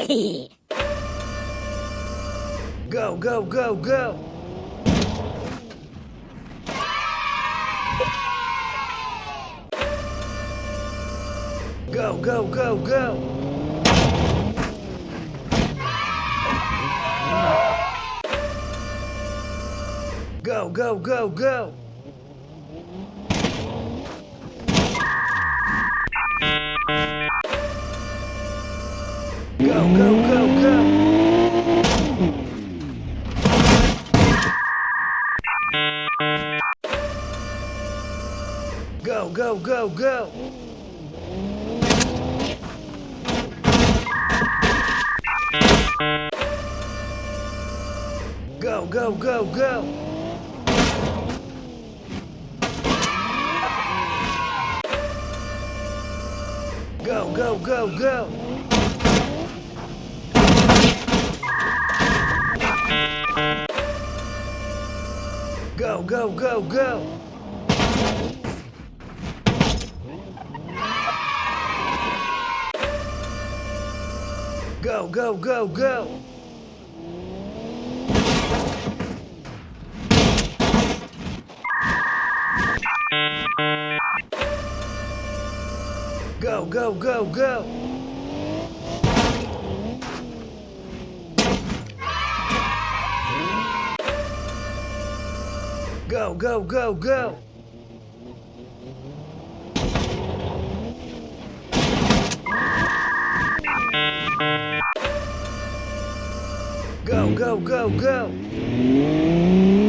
Go, go, go, go. Go, go, go, go. Go, go, go, go. Go, go, go, go. Go, go, go, go. Go, go, go, go. Go, go, go, go. Go, go, go, go. Go, go, go, go. Go, go, go, go. Go, go, go, go. Go, go, go, go.